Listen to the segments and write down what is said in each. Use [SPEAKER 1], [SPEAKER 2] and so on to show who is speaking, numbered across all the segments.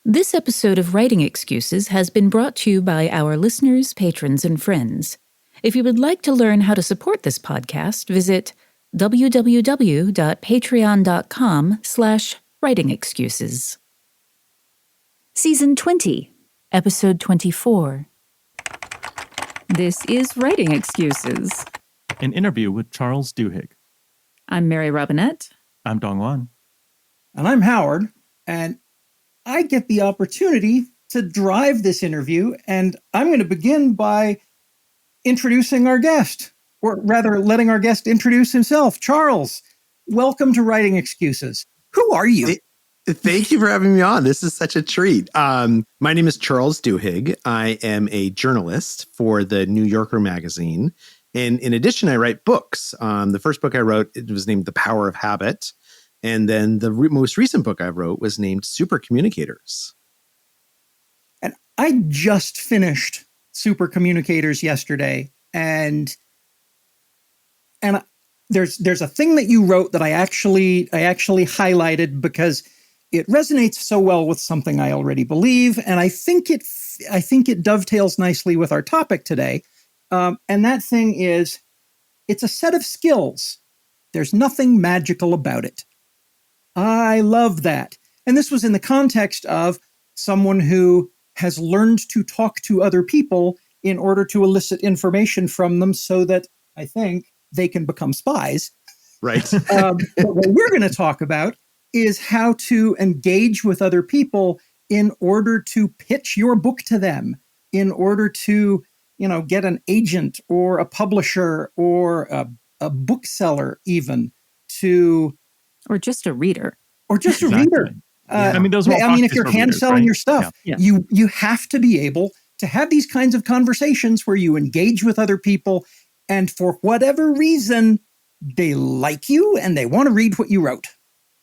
[SPEAKER 1] This episode of Writing Excuses has been brought to you by our listeners, patrons, and friends. If you would like to learn how to support this podcast, visit www.patreon.com/writingexcuses. Season 20, Episode 24. This is Writing Excuses.
[SPEAKER 2] An interview with Charles Duhigg.
[SPEAKER 1] I'm Mary Robinette.
[SPEAKER 2] I'm Dongwan.
[SPEAKER 3] And I'm Howard, and I get the opportunity to drive this interview, and I'm going to begin by introducing our guest, or rather letting our guest introduce himself. Charles, welcome to Writing Excuses. Who are you?
[SPEAKER 4] Thank you for having me on. This is such a treat. My name is Charles Duhigg. I am a journalist for the New Yorker magazine. And in addition, I write books. The first book I wrote, it was named The Power of Habit. And then the most recent book I wrote was named Super Communicators.
[SPEAKER 3] And I just finished Super Communicators yesterday. And there's a thing that you wrote that I actually highlighted because it resonates so well with something I already believe. And I think it dovetails nicely with our topic today. And that thing is, it's a set of skills. There's nothing magical about it. I love that. And this was in the context of someone who has learned to talk to other people in order to elicit information from them so that I think they can become spies.
[SPEAKER 4] Right.
[SPEAKER 3] But what we're going to talk about is how to engage with other people in order to pitch your book to them, in order to, get an agent or a publisher or a bookseller even to...
[SPEAKER 1] Or just a reader.
[SPEAKER 3] Or just a reader.
[SPEAKER 2] Those are
[SPEAKER 3] if you're hand selling your stuff, you have to be able to have these kinds of conversations where you engage with other people, and for whatever reason, they like you and they want to read what you wrote.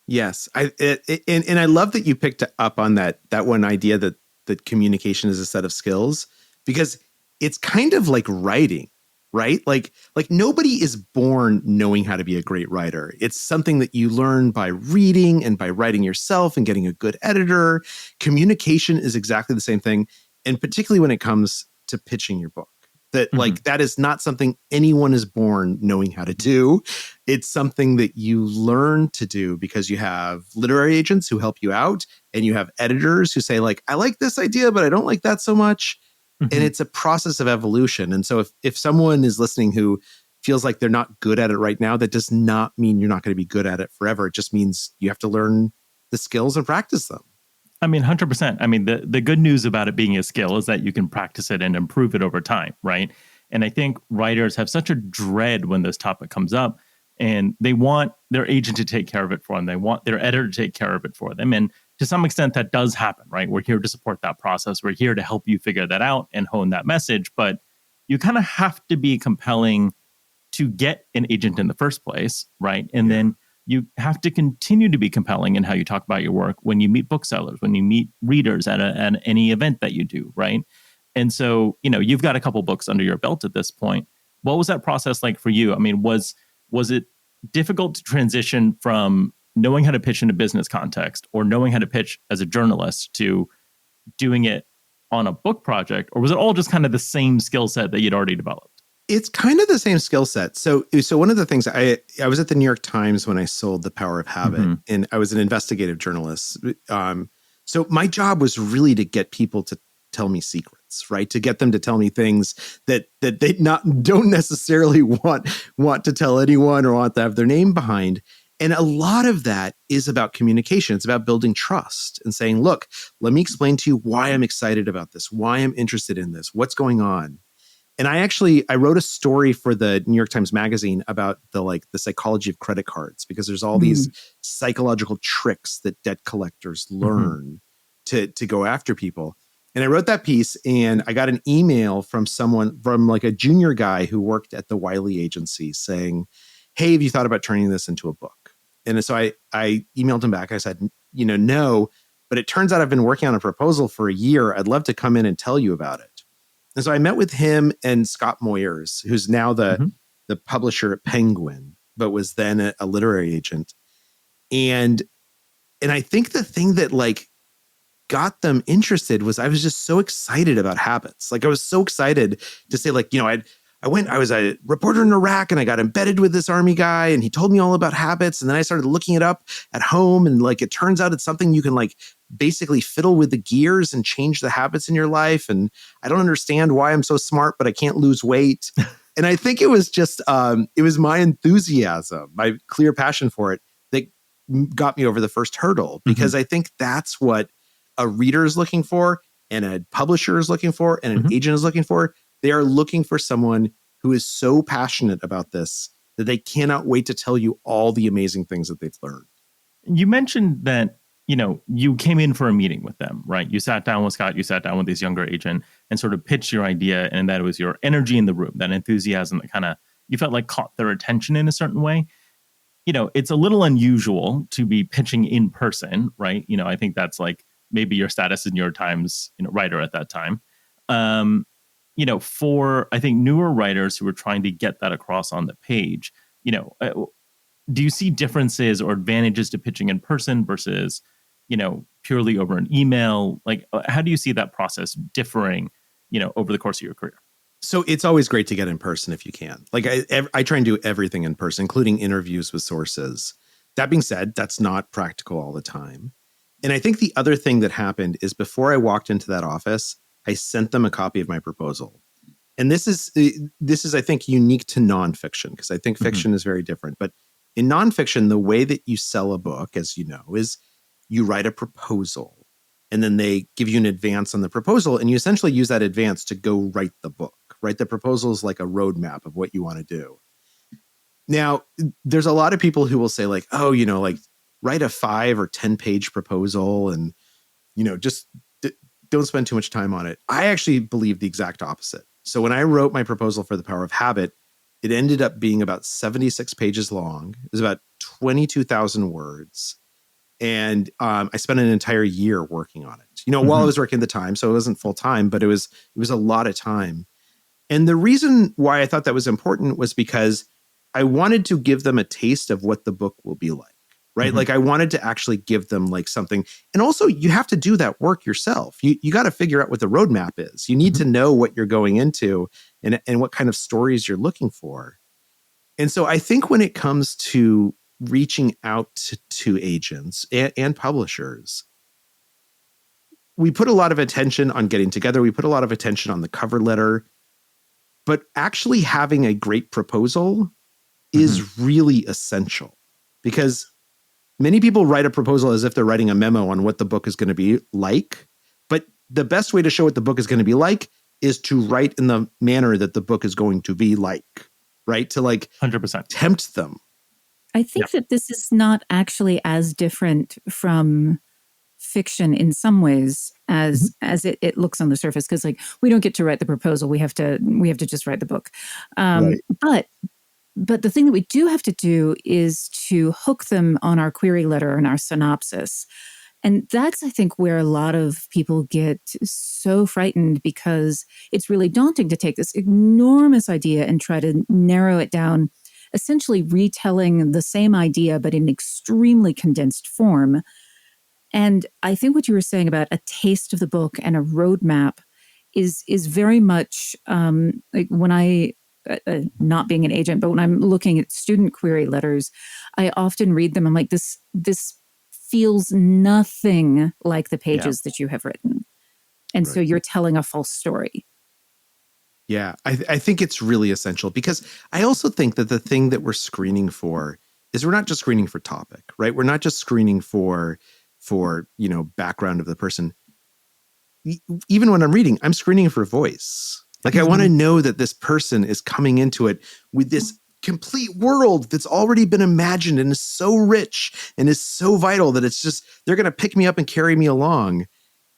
[SPEAKER 4] Yes, and I love that you picked up on that one idea that communication is a set of skills, because it's kind of like writing. Right? Like nobody is born knowing how to be a great writer. It's something that you learn by reading and by writing yourself and getting a good editor. Communication is exactly the same thing. And particularly when it comes to pitching your book, that is not something anyone is born knowing how to do. It's something that you learn to do because you have literary agents who help you out, and you have editors who say, like, I like this idea, but I don't like that so much. And it's a process of evolution. And so if someone is listening who feels like they're not good at it right now, that does not mean you're not going to be good at it forever. It just means you have to learn the skills and practice them.
[SPEAKER 2] 100%. The good news about it being a skill is that you can practice it and improve it over time, right? And I think writers have such a dread when this topic comes up, and they want their agent to take care of it for them. They want their editor to take care of it for them. And to some extent, that does happen, right? We're here to support that process. We're here to help you figure that out and hone that message. But you kind of have to be compelling to get an agent in the first place, right? And then you have to continue to be compelling in how you talk about your work when you meet booksellers, when you meet readers at any event that you do, right? And so, you've got a couple books under your belt at this point. What was that process like for you? I mean, was it difficult to transition from knowing how to pitch in a business context or knowing how to pitch as a journalist to doing it on a book project? Or was it all just kind of the same skill set that you'd already developed?
[SPEAKER 4] It's kind of the same skill set. So one of the things, I was at the New York Times when I sold The Power of Habit, and I was an investigative journalist. So my job was really to get people to tell me secrets, right? To get them to tell me things that they don't necessarily want to tell anyone or want to have their name behind. And a lot of that is about communication. It's about building trust and saying, look, let me explain to you why I'm excited about this, why I'm interested in this, what's going on. And I wrote a story for the New York Times Magazine about the psychology of credit cards, because there's all these psychological tricks that debt collectors learn to go after people. And I wrote that piece, and I got an email from a junior guy who worked at the Wiley agency saying, hey, have you thought about turning this into a book? And so I emailed him back. I said, no, but it turns out I've been working on a proposal for a year. I'd love to come in and tell you about it. And so I met with him and Scott Moyers, who's now the publisher at Penguin, but was then a literary agent. And I think the thing that got them interested was I was just so excited about habits. Like I was so excited to say, like, I was a reporter in Iraq and I got embedded with this army guy and he told me all about habits. And then I started looking it up at home. And like, it turns out it's something you can like basically fiddle with the gears and change the habits in your life. And I don't understand why I'm so smart, but I can't lose weight. And I think it was just, it was my enthusiasm, my clear passion for it that got me over the first hurdle, because I think that's what a reader is looking for and a publisher is looking for and an agent is looking for. They are looking for someone who is so passionate about this that they cannot wait to tell you all the amazing things that they've learned.
[SPEAKER 2] You mentioned that, you came in for a meeting with them, right? You sat down with Scott, you sat down with this younger agent and sort of pitched your idea, and that it was your energy in the room, that enthusiasm that kind of, you felt like caught their attention in a certain way. It's a little unusual to be pitching in person, right? I think that's like maybe your status in New York Times, writer at that time. For I think newer writers who are trying to get that across on the page, do you see differences or advantages to pitching in person versus, purely over an email? Like, how do you see that process differing, over the course of your career?
[SPEAKER 4] So it's always great to get in person if you can. Like I try and do everything in person, including interviews with sources. That being said, that's not practical all the time. And I think the other thing that happened is before I walked into that office, I sent them a copy of my proposal. And this is, I think, unique to nonfiction, because I think fiction is very different. But in nonfiction, the way that you sell a book, as you know, is you write a proposal and then they give you an advance on the proposal. And you essentially use that advance to go write the book, right? The proposal is like a roadmap of what you want to do. Now, there's a lot of people who will say like, oh, like write a 5 or 10 page proposal and, just don't spend too much time on it. I actually believe the exact opposite. So when I wrote my proposal for The Power of Habit, it ended up being about 76 pages long. It was about 22,000 words. And I spent an entire year working on it, while I was working at the time. So it wasn't full time, but it was a lot of time. And the reason why I thought that was important was because I wanted to give them a taste of what the book will be like. Right. Like I wanted to actually give them like something. And also you have to do that work yourself. You got to figure out what the roadmap is. You need to know what you're going into and what kind of stories you're looking for. And so I think when it comes to reaching out to agents and publishers, we put a lot of attention on getting together. We put a lot of attention on the cover letter, but actually having a great proposal is really essential, because many people write a proposal as if they're writing a memo on what the book is going to be like. But the best way to show what the book is going to be like is to write in the manner that the book is going to be like, right? To like
[SPEAKER 2] 100%
[SPEAKER 4] tempt them.
[SPEAKER 1] I think that this is not actually as different from fiction in some ways as it looks on the surface, because like we don't get to write the proposal, we have to just write the book. But the thing that we do have to do is to hook them on our query letter and our synopsis. And that's, I think, where a lot of people get so frightened, because it's really daunting to take this enormous idea and try to narrow it down, essentially retelling the same idea, but in extremely condensed form. And I think what you were saying about a taste of the book and a roadmap is very much like when I, not being an agent, but when I'm looking at student query letters, I often read them. I'm like, this feels nothing like the pages that you have written. And so you're telling a false story.
[SPEAKER 4] Yeah, I think it's really essential, because I also think that the thing that we're screening for is we're not just screening for topic, right? We're not just screening for background of the person. Even when I'm reading, I'm screening for voice. Like I want to know that this person is coming into it with this complete world that's already been imagined and is so rich and is so vital that it's just, they're going to pick me up and carry me along.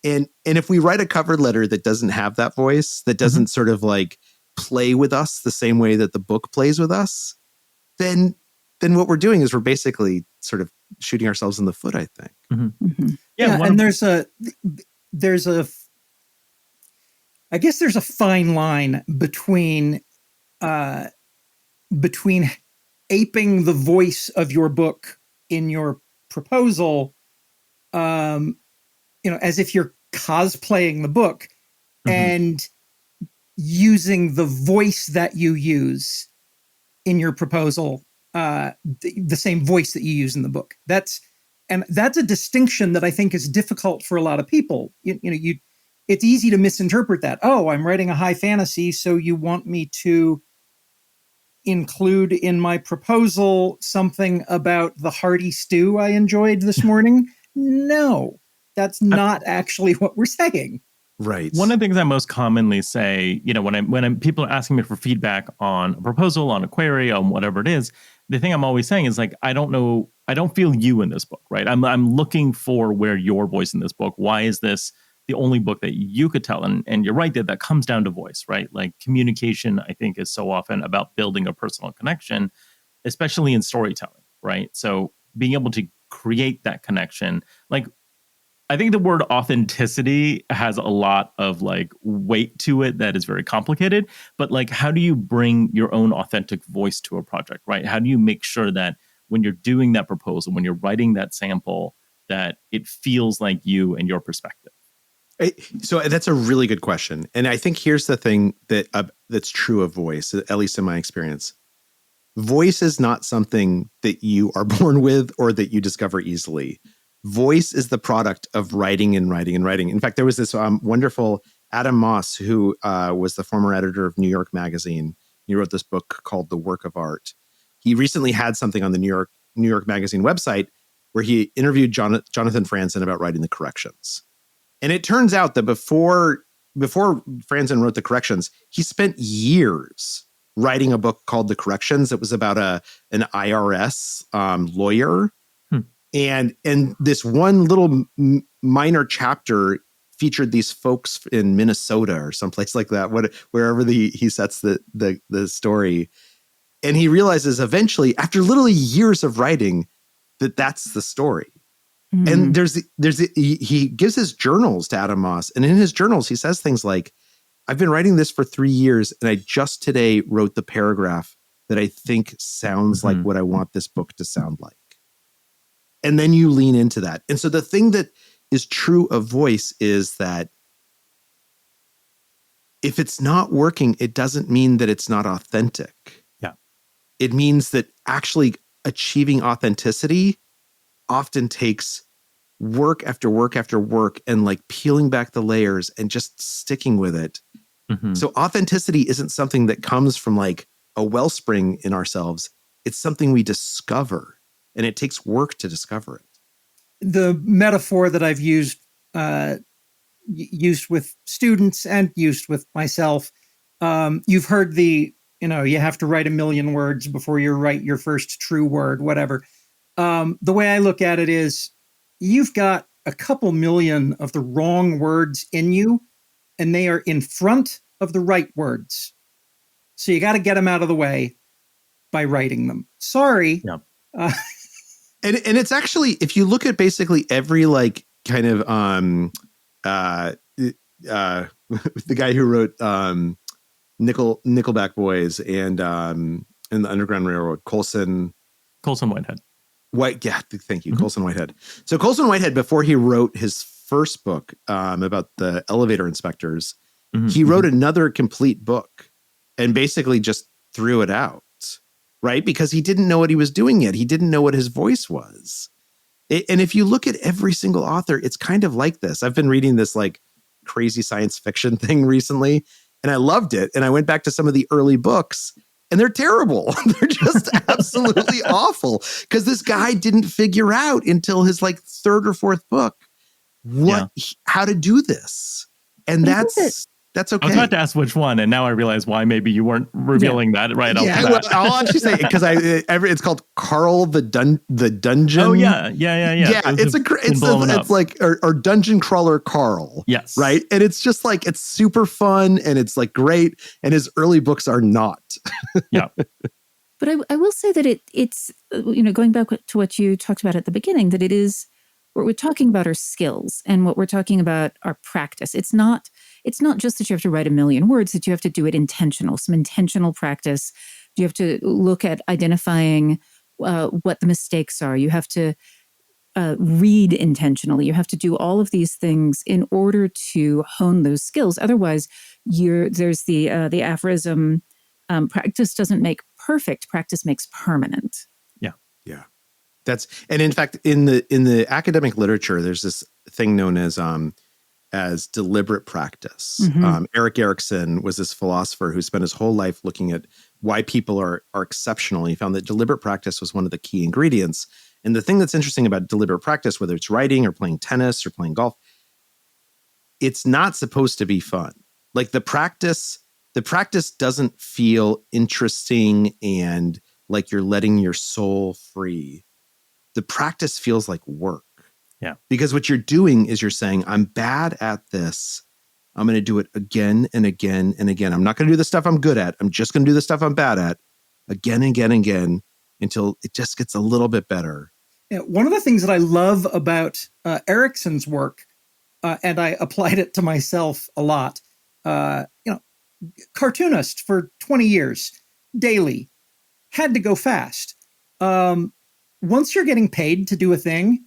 [SPEAKER 4] And if we write a cover letter that doesn't have that voice, that doesn't sort of like play with us the same way that the book plays with us, then what we're doing is we're basically sort of shooting ourselves in the foot, I think.
[SPEAKER 3] Yeah, and there's a I guess there's a fine line between aping the voice of your book in your proposal, as if you're cosplaying the book
[SPEAKER 2] Mhm.
[SPEAKER 3] and using the voice that you use in your proposal, the same voice that you use in the book. That's a distinction that I think is difficult for a lot of people. It's easy to misinterpret that. Oh, I'm writing a high fantasy, so you want me to include in my proposal something about the hearty stew I enjoyed this morning? No, that's not actually what we're saying.
[SPEAKER 4] Right.
[SPEAKER 2] One of the things I most commonly say, when people are asking me for feedback on a proposal, on a query, on whatever it is, the thing I'm always saying is like, I don't know, I don't feel you in this book, right? I'm looking for where your voice in this book. Why is this the only book that you could tell? And you're right that comes down to voice, right? Like communication, I think, is so often about building a personal connection, especially in storytelling, right? So being able to create that connection, like, I think the word authenticity has a lot of like weight to it that is very complicated, but like, how do you bring your own authentic voice to a project, right? How do you make sure that when you're doing that proposal, when you're writing that sample, that it feels like you and your perspective?
[SPEAKER 4] So that's a really good question. And I think here's the thing that's true of voice, at least in my experience. Voice is not something that you are born with or that you discover easily. Voice is the product of writing and writing and writing. In fact, there was this wonderful Adam Moss, who was the former editor of New York Magazine. He wrote this book called The Work of Art. He recently had something on the New York Magazine website where he interviewed Jonathan Franzen about writing the corrections. And it turns out that before Franzen wrote the corrections, he spent years writing a book called The Corrections. It was about an IRS lawyer. And this one little minor chapter featured these folks in Minnesota or someplace like that, wherever he sets the story. And he realizes eventually, after literally years of writing, that's the story. Mm. And he gives his journals to Adam Moss. And in his journals, he says things like, I've been writing this for 3 years, and I just today wrote the paragraph that I think sounds like what I want this book to sound like. And then you lean into that. And so the thing that is true of voice is that if it's not working, it doesn't mean that it's not authentic.
[SPEAKER 2] Yeah.
[SPEAKER 4] It means that actually achieving authenticity often takes work after work after work and like peeling back the layers and just sticking with it. Mm-hmm. So authenticity isn't something that comes from like a wellspring in ourselves. It's something we discover. And it takes work to discover it.
[SPEAKER 3] The metaphor that I've used with students and used with myself, you've heard you have to write 1 million words before you write your first true word, whatever. The way I look at it is you've got a couple million of the wrong words in you, and they are in front of the right words. So you got to get them out of the way by writing them. Sorry.
[SPEAKER 2] Yep.
[SPEAKER 4] And it's actually, if you look at basically every like kind of the guy who wrote Nickelback Boys and the Underground Railroad, Colson
[SPEAKER 2] Whitehead.
[SPEAKER 4] Thank you, mm-hmm. Colson Whitehead. So Colson Whitehead, before he wrote his first book about the elevator inspectors, mm-hmm. he wrote another complete book and basically just threw it out. Right? Because he didn't know what he was doing yet. He didn't know what his voice was. And if you look at every single author, it's kind of like this. I've been reading this like crazy science fiction thing recently, and I loved it. And I went back to some of the early books, and they're terrible. They're just absolutely awful. Because this guy didn't figure out until his like third or fourth book how to do this. And that's okay.
[SPEAKER 2] I was about to ask which one, and now I realize why maybe you weren't revealing that right off the bat.
[SPEAKER 4] I'll actually say it because it's called Carl the Dungeon.
[SPEAKER 2] Oh yeah.
[SPEAKER 4] Yeah, it's like or Dungeon Crawler Carl.
[SPEAKER 2] Yes,
[SPEAKER 4] right, and it's just like it's super fun and it's like great, and his early books are not.
[SPEAKER 2] Yeah,
[SPEAKER 1] but I will say that it's going back to what you talked about at the beginning, that it is what we're talking about are skills, and what we're talking about are practice. It's not just that you have to write 1 million words, that you have to do it some intentional practice. You have to look at identifying what the mistakes are. You have to read intentionally. You have to do all of these things in order to hone those skills. Otherwise, there's the aphorism, practice doesn't make perfect, practice makes permanent.
[SPEAKER 4] Yeah. And in fact, in the academic literature, there's this thing known as deliberate practice.
[SPEAKER 1] Mm-hmm.
[SPEAKER 4] Erik Erikson was this philosopher who spent his whole life looking at why people are exceptional. He found that deliberate practice was one of the key ingredients. And the thing that's interesting about deliberate practice, whether it's writing or playing tennis or playing golf, it's not supposed to be fun. Like the practice doesn't feel interesting and like you're letting your soul free. The practice feels like work.
[SPEAKER 2] Yeah.
[SPEAKER 4] Because what you're doing is you're saying, I'm bad at this. I'm going to do it again and again and again. I'm not going to do the stuff I'm good at. I'm just going to do the stuff I'm bad at again and again and again until it just gets a little bit better.
[SPEAKER 3] Yeah, one of the things that I love about Erikson's work, and I applied it to myself a lot, cartoonist for 20 years, daily, had to go fast. Once you're getting paid to do a thing,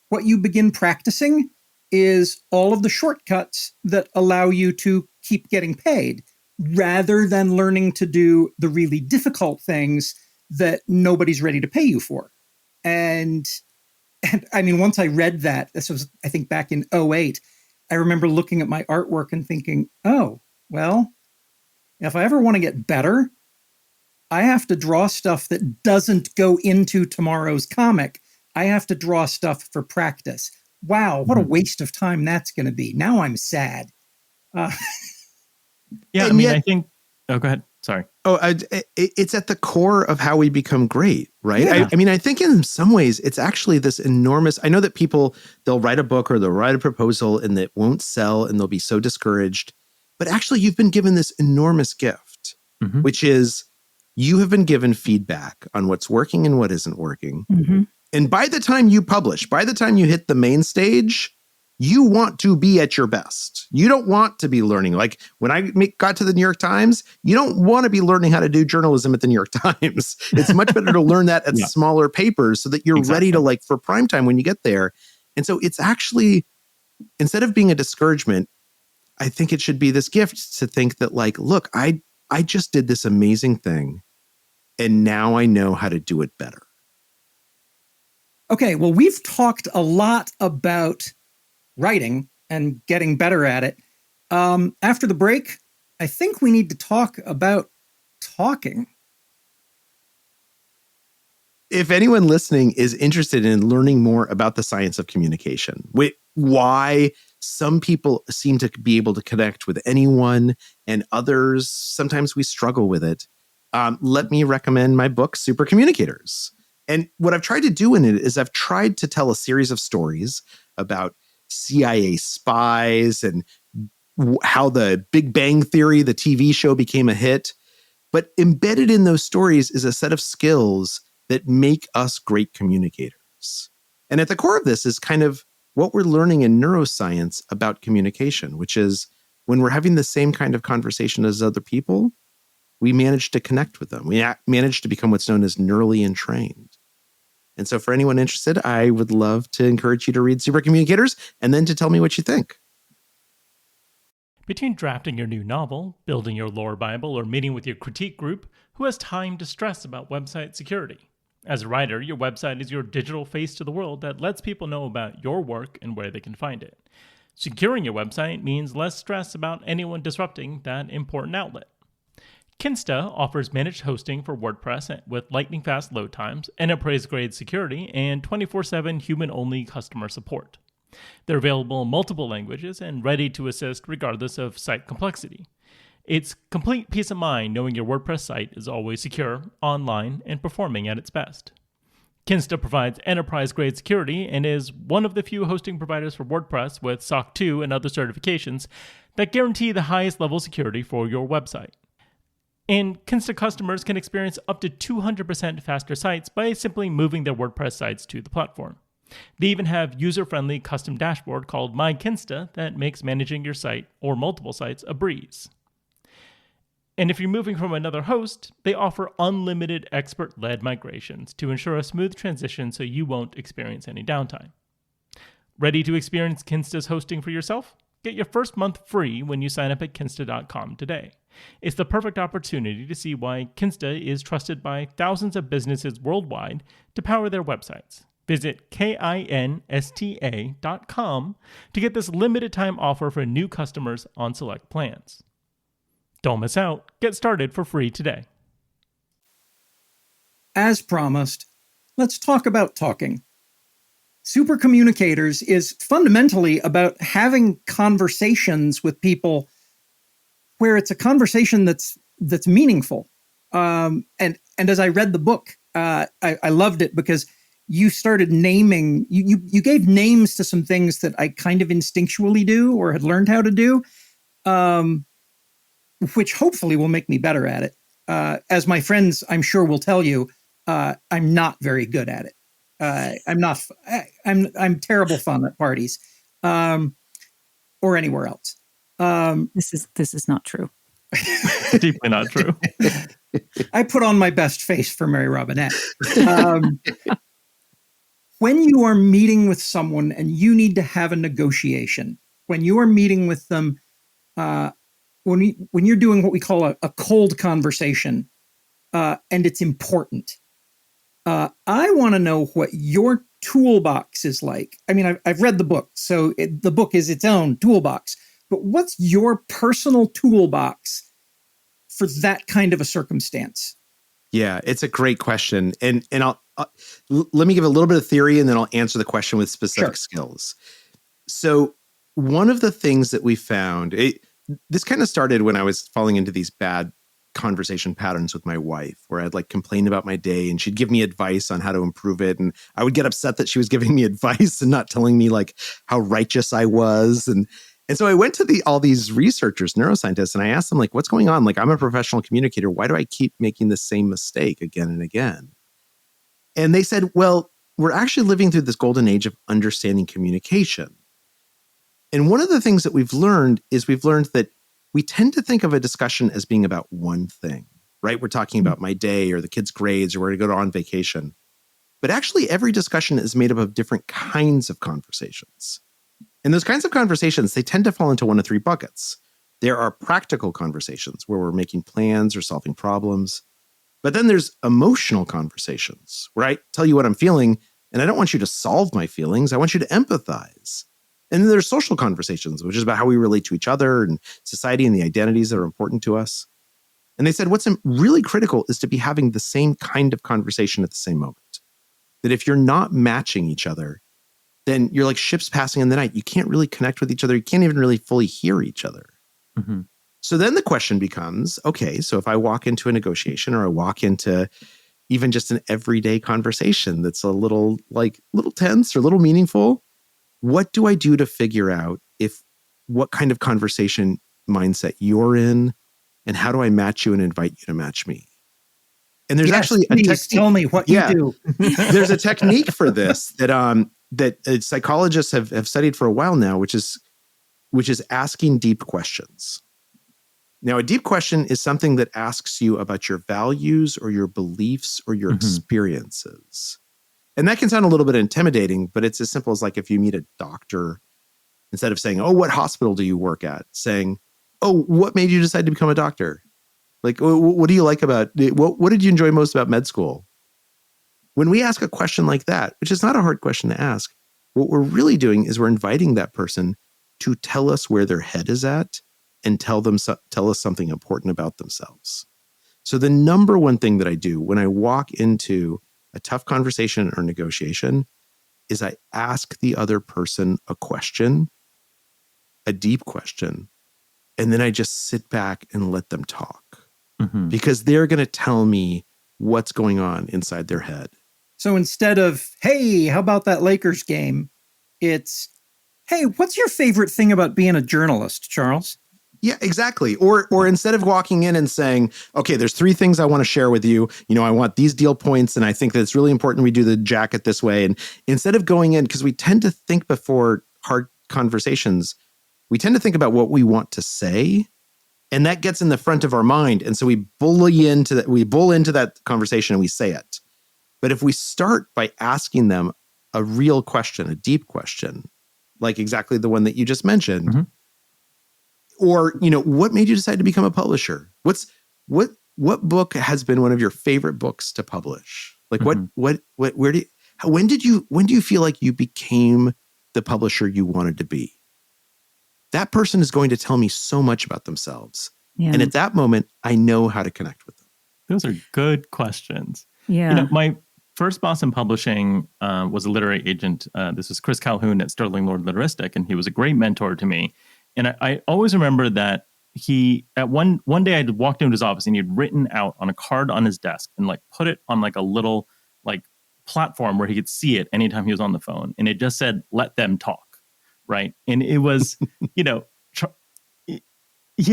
[SPEAKER 3] what you begin practicing is all of the shortcuts that allow you to keep getting paid, rather than learning to do the really difficult things that nobody's ready to pay you for. And I mean, once I read that, this was, I think, back in 2008, I remember looking at my artwork and thinking, oh, well, if I ever want to get better, I have to draw stuff that doesn't go into tomorrow's comic. I have to draw stuff for practice. Wow, what a waste of time that's going to be. Now I'm sad.
[SPEAKER 2] Yeah, I mean, I think... Oh, go ahead. Sorry.
[SPEAKER 4] It's at the core of how we become great, right?
[SPEAKER 3] Yeah.
[SPEAKER 4] I mean, I think in some ways it's actually this enormous... I know that people, they'll write a book or they'll write a proposal and it won't sell and they'll be so discouraged. But actually, you've been given this enormous gift, which is you have been given feedback on what's working and what isn't working.
[SPEAKER 1] Mm-hmm.
[SPEAKER 4] And by the time you publish, by the time you hit the main stage, you want to be at your best. You don't want to be learning. Like when I got to the New York Times, you don't want to be learning how to do journalism at the New York Times. It's much better to learn that at smaller papers so that you're ready to, like, for prime time when you get there. And so it's actually, instead of being a discouragement, I think it should be this gift to think that, like, look, I just did this amazing thing and now I know how to do it better.
[SPEAKER 3] Okay, well, we've talked a lot about writing and getting better at it. After the break, I think we need to talk about talking.
[SPEAKER 4] If anyone listening is interested in learning more about the science of communication, why some people seem to be able to connect with anyone and others, sometimes we struggle with it, let me recommend my book, Super Communicators. And what I've tried to do in it is I've tried to tell a series of stories about CIA spies and how the Big Bang Theory, the TV show, became a hit. But embedded in those stories is a set of skills that make us great communicators. And at the core of this is kind of what we're learning in neuroscience about communication, which is when we're having the same kind of conversation as other people, we manage to connect with them. We manage to become what's known as neurally entrained. And so for anyone interested, I would love to encourage you to read Super Communicators and then to tell me what you think.
[SPEAKER 5] Between drafting your new novel, building your lore Bible, or meeting with your critique group, who has time to stress about website security? As a writer, your website is your digital face to the world that lets people know about your work and where they can find it. Securing your website means less stress about anyone disrupting that important outlet. Kinsta offers managed hosting for WordPress with lightning-fast load times, enterprise-grade security, and 24/7 human-only customer support. They're available in multiple languages and ready to assist regardless of site complexity. It's complete peace of mind knowing your WordPress site is always secure, online, and performing at its best. Kinsta provides enterprise-grade security and is one of the few hosting providers for WordPress with SOC 2 and other certifications that guarantee the highest level security for your website. And Kinsta customers can experience up to 200% faster sites by simply moving their WordPress sites to the platform. They even have user-friendly custom dashboard called My Kinsta that makes managing your site or multiple sites a breeze. And if you're moving from another host, they offer unlimited expert-led migrations to ensure a smooth transition so you won't experience any downtime. Ready to experience Kinsta's hosting for yourself? Get your first month free when you sign up at kinsta.com today. It's the perfect opportunity to see why Kinsta is trusted by thousands of businesses worldwide to power their websites. Visit kinsta.com to get this limited time offer for new customers on select plans. Don't miss out. Get started for free today.
[SPEAKER 3] As promised, let's talk about talking. Super Communicators is fundamentally about having conversations with people where it's a conversation that's meaningful. And as I read the book, I loved it because you started naming, you gave names to some things that I kind of instinctually do or had learned how to do, which hopefully will make me better at it. As my friends, I'm sure, will tell you, I'm not very good at it. I'm terrible fun at parties, or anywhere else.
[SPEAKER 1] This is not true.
[SPEAKER 2] Deeply not true.
[SPEAKER 3] I put on my best face for Mary Robinette. When you are meeting with someone and you need to have a negotiation, when you are meeting with them, when you're doing what we call a cold conversation, and it's important, I want to know what your toolbox is like. I mean, I've read the book, so the book is its own toolbox. But what's your personal toolbox for that kind of a circumstance?
[SPEAKER 4] Yeah, it's a great question. And I'll let me give a little bit of theory and then I'll answer the question with specific skills. So one of the things that we found, this kind of started when I was falling into these bad conversation patterns with my wife, where I'd like complain about my day and she'd give me advice on how to improve it. And I would get upset that she was giving me advice and not telling me like how righteous I was. And so I went to all these researchers, neuroscientists, and I asked them, like, what's going on? Like, I'm a professional communicator. Why do I keep making the same mistake again and again? And they said, well, we're actually living through this golden age of understanding communication. And one of the things that we've learned that we tend to think of a discussion as being about one thing, right? We're talking about my day or the kids' grades or where to go on vacation. But actually, every discussion is made up of different kinds of conversations. And those kinds of conversations, they tend to fall into one of three buckets. There are practical conversations where we're making plans or solving problems. But then there's emotional conversations where I tell you what I'm feeling, and I don't want you to solve my feelings. I want you to empathize. And then there's social conversations, which is about how we relate to each other and society and the identities that are important to us. And they said what's really critical is to be having the same kind of conversation at the same moment. That if you're not matching each other, then you're like ships passing in the night. You can't really connect with each other. You can't even really fully hear each other.
[SPEAKER 2] Mm-hmm.
[SPEAKER 4] So then the question becomes, okay, so if I walk into a negotiation or I walk into even just an everyday conversation that's a little tense or a little meaningful, what do I do to figure out what kind of conversation mindset you're in, and how do I match you and invite you to match me? And there's actually a technique.
[SPEAKER 3] Tell me what you do.
[SPEAKER 4] There's a technique for this that psychologists have studied for a while now, which is asking deep questions. Now, a deep question is something that asks you about your values or your beliefs or your experiences. And that can sound a little bit intimidating, but it's as simple as like if you meet a doctor, instead of saying, oh, what hospital do you work at? Saying, oh, what made you decide to become a doctor? Like, what do you like about, what did you enjoy most about med school? When we ask a question like that, which is not a hard question to ask, what we're really doing is we're inviting that person to tell us where their head is at and tell us something important about themselves. So the number one thing that I do when I walk into a tough conversation or negotiation is I ask the other person a question, a deep question, and then I just sit back and let them talk. Because they're going to tell me what's going on inside their head.
[SPEAKER 3] So instead of, hey, how about that Lakers game? It's, hey, what's your favorite thing about being a journalist, Charles?
[SPEAKER 4] Yeah, exactly. Or instead of walking in and saying, okay, there's three things I want to share with you. You know, I want these deal points, and I think that it's really important we do the jacket this way. And instead of going in, because we tend to think before hard conversations, we tend to think about what we want to say. And that gets in the front of our mind. And so we bull into that conversation and we say it. But if we start by asking them a real question, a deep question, like exactly the one that you just mentioned.
[SPEAKER 2] Mhm.
[SPEAKER 4] Or, what made you decide to become a publisher? What book has been one of your favorite books to publish? Like when do you feel like you became the publisher you wanted to be? That person is going to tell me so much about themselves.
[SPEAKER 1] Yeah.
[SPEAKER 4] And at that moment, I know how to connect with them.
[SPEAKER 2] Those are good questions.
[SPEAKER 1] Yeah.
[SPEAKER 2] My first boss in publishing was a literary agent. This was Chris Calhoun at Sterling Lord Litteristic, and he was a great mentor to me. And I always remember that he, at one day, I walked into his office and he had written out on a card on his desk and like put it on like a little like platform where he could see it anytime he was on the phone. And it just said, "Let them talk." Right. And it was, he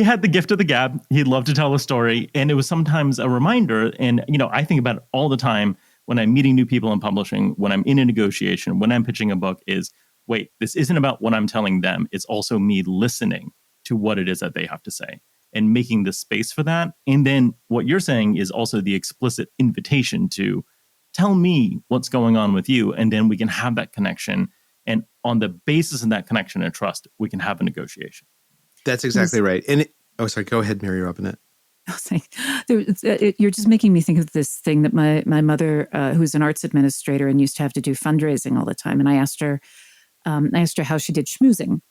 [SPEAKER 2] had the gift of the gab. He'd love to tell a story. And it was sometimes a reminder. And, I think about it all the time when I'm meeting new people in publishing, when I'm in a negotiation, when I'm pitching a book is, wait, this isn't about what I'm telling them. It's also me listening to what it is that they have to say and making the space for that. And then what you're saying is also the explicit invitation to tell me what's going on with you. And then we can have that connection. And on the basis of that connection and trust, we can have a negotiation.
[SPEAKER 4] That's exactly right. And sorry, go ahead, Mary Robinette.
[SPEAKER 1] You're just making me think of this thing that my mother, who's an arts administrator and used to have to do fundraising all the time. And I asked her how she did schmoozing,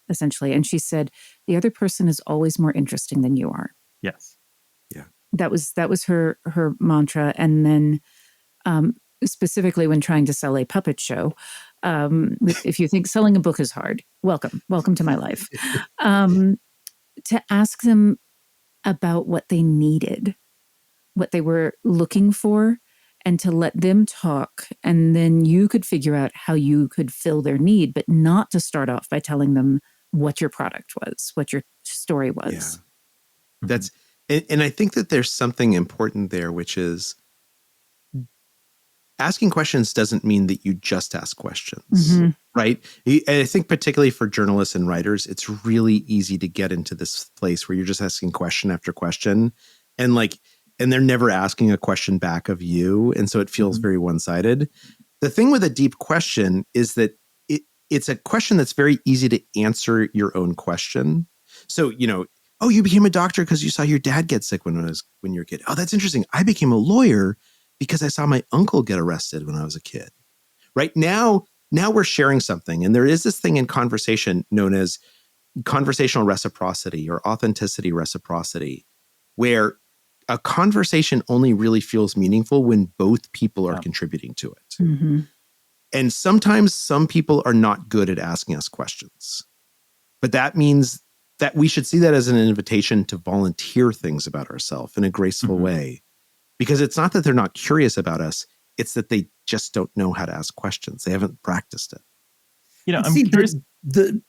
[SPEAKER 1] essentially. And she said, the other person is always more interesting than you are.
[SPEAKER 2] Yes.
[SPEAKER 4] Yeah.
[SPEAKER 1] That was her mantra. And then specifically when trying to sell a puppet show, if you think selling a book is hard, welcome to my life. To ask them about what they needed, what they were looking for, and to let them talk. And then you could figure out how you could fill their need, but not to start off by telling them what your product was, what your story was.
[SPEAKER 4] Yeah. That's, and I think that there's something important there, which is asking questions doesn't mean that you just ask questions, right? And I think particularly for journalists and writers, it's really easy to get into this place where you're just asking question after question and they're never asking a question back of you. And so it feels very one-sided. The thing with a deep question is that it's a question that's very easy to answer your own question. So, oh, you became a doctor because you saw your dad get sick when you were a kid. Oh, that's interesting. I became a lawyer because I saw my uncle get arrested when I was a kid. Right now we're sharing something. And there is this thing in conversation known as conversational reciprocity or authenticity reciprocity, where a conversation only really feels meaningful when both people are contributing to it.
[SPEAKER 1] Mm-hmm.
[SPEAKER 4] And sometimes some people are not good at asking us questions. But that means that we should see that as an invitation to volunteer things about ourselves in a graceful way. Because it's not that they're not curious about us, it's that they just don't know how to ask questions. They haven't practiced it.
[SPEAKER 2] I'm curious.
[SPEAKER 3] The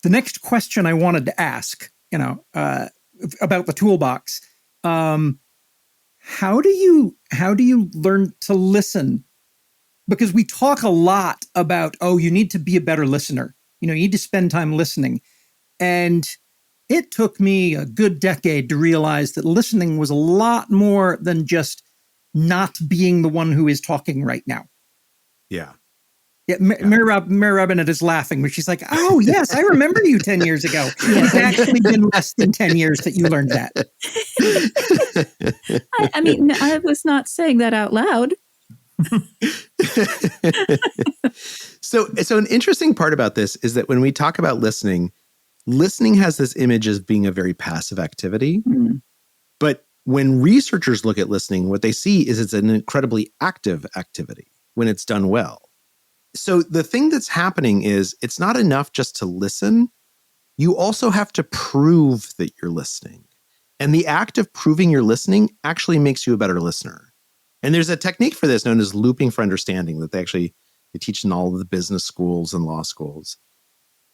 [SPEAKER 3] next question I wanted to ask, about the toolbox, how do you learn to listen? Because we talk a lot about, you need to be a better listener. You need to spend time listening. And it took me a good decade to realize that listening was a lot more than just not being the one who is talking right now.
[SPEAKER 4] Yeah.
[SPEAKER 3] Yeah, Mary Robinette is laughing, but she's like, oh, yes, I remember you 10 years ago. It's actually been less than 10 years that you learned that.
[SPEAKER 1] I mean, I was not saying that out loud.
[SPEAKER 4] So an interesting part about this is that when we talk about listening has this image as being a very passive activity. But when researchers look at listening, what they see is it's an incredibly active activity when it's done well. So the thing that's happening is it's not enough just to listen. You also have to prove that you're listening. And the act of proving you're listening actually makes you a better listener. And there's a technique for this known as looping for understanding that they teach in all of the business schools and law schools.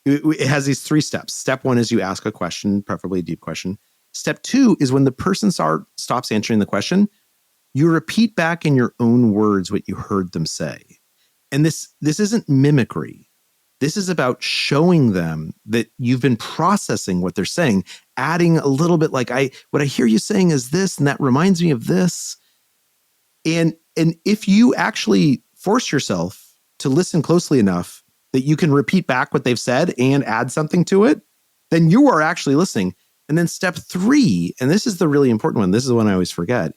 [SPEAKER 4] It has these 3 steps. Step 1 is you ask a question, preferably a deep question. Step 2 is when the person stops answering the question, you repeat back in your own words what you heard them say. And this isn't mimicry. This is about showing them that you've been processing what they're saying, adding a little bit like, what I hear you saying is this, and that reminds me of this. And if you actually force yourself to listen closely enough, that you can repeat back what they've said and add something to it, then you are actually listening. And then step 3, and this is the really important one, this is the one I always forget,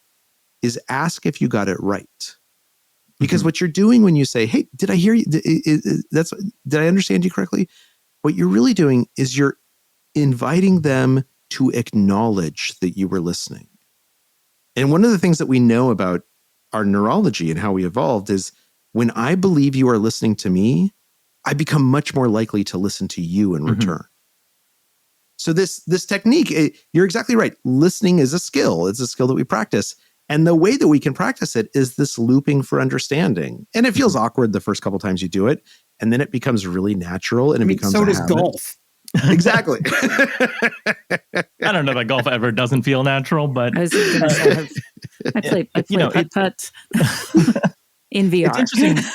[SPEAKER 4] is ask if you got it right. Because what you're doing when you say, hey, did I hear you? Did I understand you correctly? What you're really doing is you're inviting them to acknowledge that you were listening. And one of the things that we know about our neurology and how we evolved is when I believe you are listening to me, I become much more likely to listen to you in return. So this technique, you're exactly right. Listening is a skill. It's a skill that we practice. And the way that we can practice it is this looping for understanding. And it feels awkward the first couple times you do it. And then it becomes really natural and it becomes
[SPEAKER 3] so
[SPEAKER 4] a
[SPEAKER 3] does
[SPEAKER 4] habit.
[SPEAKER 3] golf.
[SPEAKER 4] Exactly.
[SPEAKER 2] I don't know that golf ever doesn't feel natural, but
[SPEAKER 1] I was going to say, I play putt-putt in VR.
[SPEAKER 2] It's interesting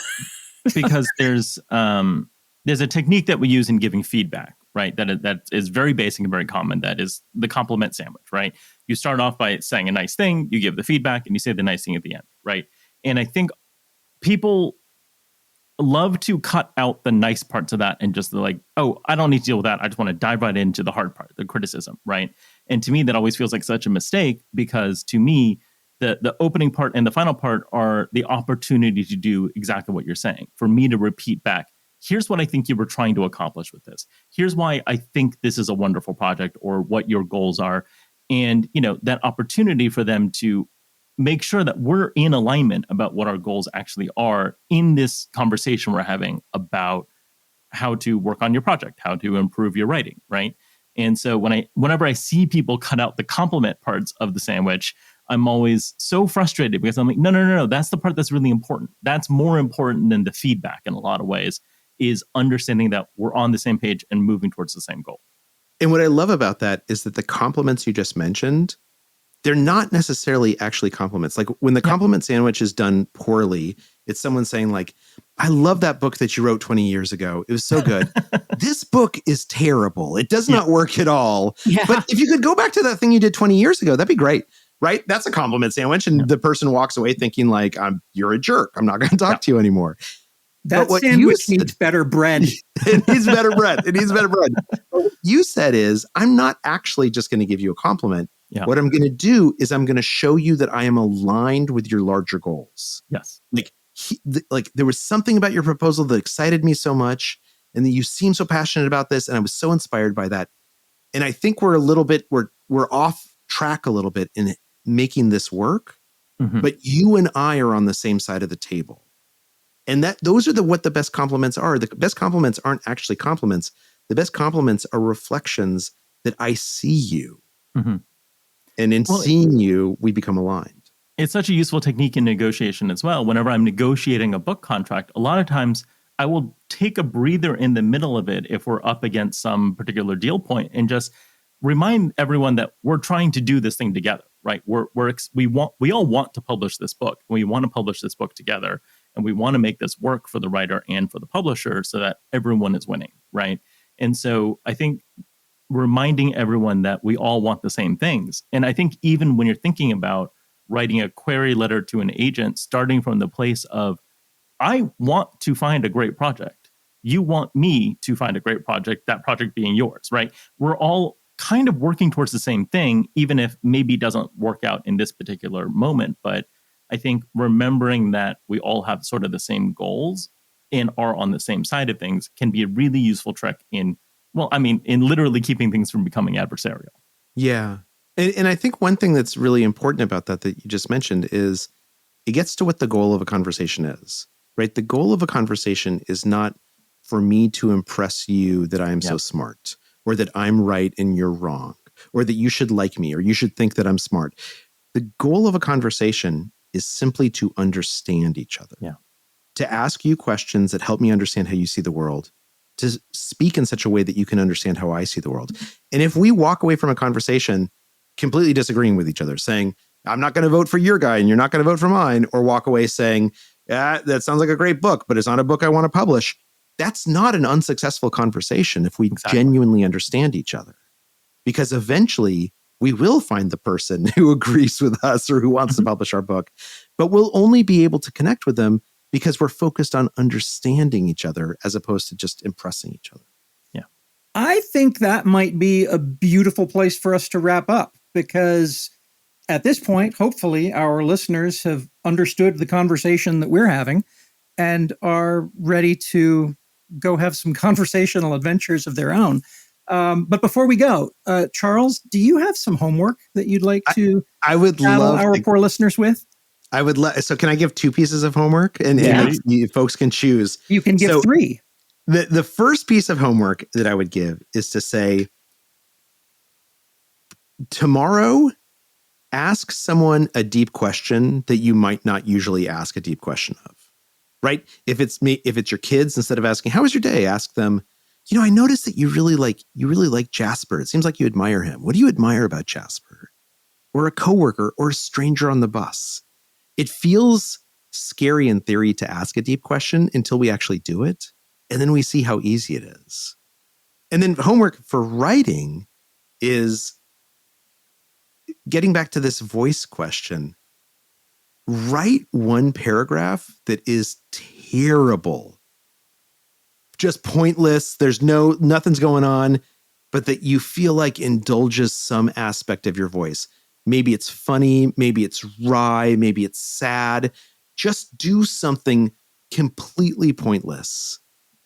[SPEAKER 2] because there's a technique that we use in giving feedback, right? That is very basic and very common. That is the compliment sandwich, right? You start off by saying a nice thing, you give the feedback, and you say the nice thing at the end, right? And I think people love to cut out the nice parts of that and just like, oh, I don't need to deal with that. I just want to dive right into the hard part, the criticism, right? And to me, that always feels like such a mistake because to me, the opening part and the final part are the opportunity to do exactly what you're saying. For me to repeat back, here's what I think you were trying to accomplish with this. Here's why I think this is a wonderful project or what your goals are. And, that opportunity for them to make sure that we're in alignment about what our goals actually are in this conversation we're having about how to work on your project, how to improve your writing, right? And so whenever I see people cut out the compliment parts of the sandwich, I'm always so frustrated because I'm like, no, that's the part that's really important. That's more important than the feedback in a lot of ways, is understanding that we're on the same page and moving towards the same goal.
[SPEAKER 4] And what I love about that is that the compliments you just mentioned, they're not necessarily actually compliments. Like when the compliment sandwich is done poorly, it's someone saying like, I love that book that you wrote 20 years ago. It was so good. This book is terrible. It does not work at all.
[SPEAKER 1] Yeah.
[SPEAKER 4] But if you could go back to that thing you did 20 years ago, that'd be great. Right? That's a compliment sandwich. And the person walks away thinking like, you're a jerk. I'm not going to talk to you anymore.
[SPEAKER 3] That sandwich needs better bread.
[SPEAKER 4] It needs better bread. It needs better bread. But what you said is, I'm not actually just going to give you a compliment.
[SPEAKER 2] Yeah.
[SPEAKER 4] What I'm going to do is I'm going to show you that I am aligned with your larger goals.
[SPEAKER 2] Yes.
[SPEAKER 4] Like there was something about your proposal that excited me so much, and that you seem so passionate about this, and I was so inspired by that. And I think we're off track a little bit in making this work, but you and I are on the same side of the table. And those are what the best compliments are. The best compliments aren't actually compliments. The best compliments are reflections that I see you. And in seeing you, we become aligned.
[SPEAKER 2] It's such a useful technique in negotiation as well. Whenever I'm negotiating a book contract, a lot of times I will take a breather in the middle of it if we're up against some particular deal point and just remind everyone that we're trying to do this thing together, right? We all want to publish this book. We want to publish this book together, and we want to make this work for the writer and for the publisher so that everyone is winning, right? And so I think reminding everyone that we all want the same things. And I think even when you're thinking about writing a query letter to an agent, starting from the place of, I want to find a great project. You want me to find a great project, that project being yours, right? We're all kind of working towards the same thing, even if maybe it doesn't work out in this particular moment. But I think remembering that we all have sort of the same goals and are on the same side of things can be a really useful trick in literally keeping things from becoming adversarial.
[SPEAKER 4] Yeah. And I think one thing that's really important about that you just mentioned is it gets to what the goal of a conversation is, right? The goal of a conversation is not for me to impress you that I am so smart, or that I'm right and you're wrong, or that you should like me, or you should think that I'm smart. The goal of a conversation is simply to understand each other.
[SPEAKER 2] Yeah.
[SPEAKER 4] To ask you questions that help me understand how you see the world, to speak in such a way that you can understand how I see the world. And if we walk away from a conversation completely disagreeing with each other, saying, I'm not going to vote for your guy and you're not going to vote for mine, or walk away saying, that sounds like a great book, but it's not a book I want to publish, that's not an unsuccessful conversation if we genuinely understand each other. Because eventually we will find the person who agrees with us or who wants to publish our book, but we'll only be able to connect with them because we're focused on understanding each other as opposed to just impressing each other.
[SPEAKER 2] Yeah.
[SPEAKER 3] I think that might be a beautiful place for us to wrap up, because at this point, hopefully our listeners have understood the conversation that we're having and are ready to go have some conversational adventures of their own. But before we go, Charles, do you have some homework that you'd like to
[SPEAKER 4] I would
[SPEAKER 3] saddle
[SPEAKER 4] love
[SPEAKER 3] our
[SPEAKER 4] to,
[SPEAKER 3] poor listeners with?
[SPEAKER 4] I would so can I give 2 pieces of homework and
[SPEAKER 3] Yeah.
[SPEAKER 4] you folks can choose?
[SPEAKER 3] You can give
[SPEAKER 4] So
[SPEAKER 3] 3.
[SPEAKER 4] the first piece of homework that I would give is to say, tomorrow, ask someone a deep question that you might not usually ask a deep question of, right? If it's your kids, instead of asking, how was your day? Ask them, I noticed that you really like Jasper. It seems like you admire him. What do you admire about Jasper? Or a coworker or a stranger on the bus. It feels scary in theory to ask a deep question until we actually do it. And then we see how easy it is. And then homework for writing is getting back to this voice question. Write one paragraph that is terrible, just pointless. There's nothing's going on, but that you feel like indulges some aspect of your voice. Maybe it's funny, maybe it's wry, maybe it's sad. Just do something completely pointless.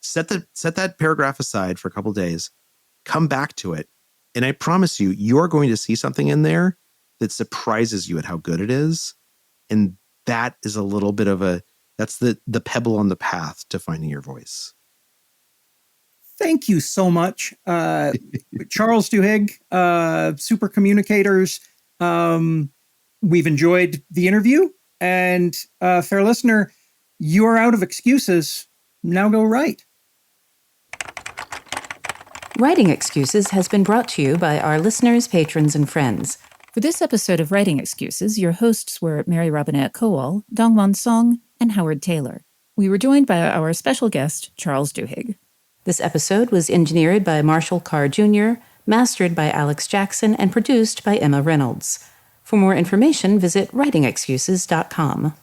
[SPEAKER 4] Set that paragraph aside for a couple of days, come back to it, and I promise you, you're going to see something in there that surprises you at how good it is. And that is a little bit of that's the pebble on the path to finding your voice.
[SPEAKER 3] Thank you so much, Charles Duhigg, Super Communicators. We've enjoyed the interview, and fair listener, you are out of excuses. Now go write.
[SPEAKER 6] Writing Excuses has been brought to you by our listeners, patrons, and friends.
[SPEAKER 1] For this episode of Writing Excuses, your hosts were Mary Robinette Kowal, Dongwon Song, and Howard Taylor. We were joined by our special guest, Charles Duhigg.
[SPEAKER 6] This episode was engineered by Marshall Carr Jr., mastered by Alex Jackson, and produced by Emma Reynolds. For more information, visit writingexcuses.com.